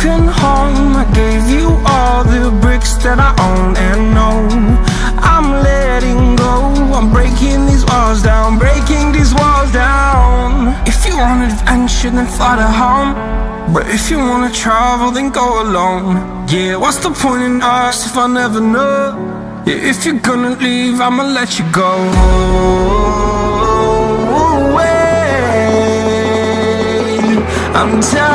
broken home. I gave you all the bricks that I own and know. I'm letting go, I'm breaking these walls down, breaking these walls down. If you want adventure, then fly to home. But if you wanna travel, then go alone. Yeah, what's the point in us if I never know? Yeah, if you're gonna leave, I'ma let you go. I'm tired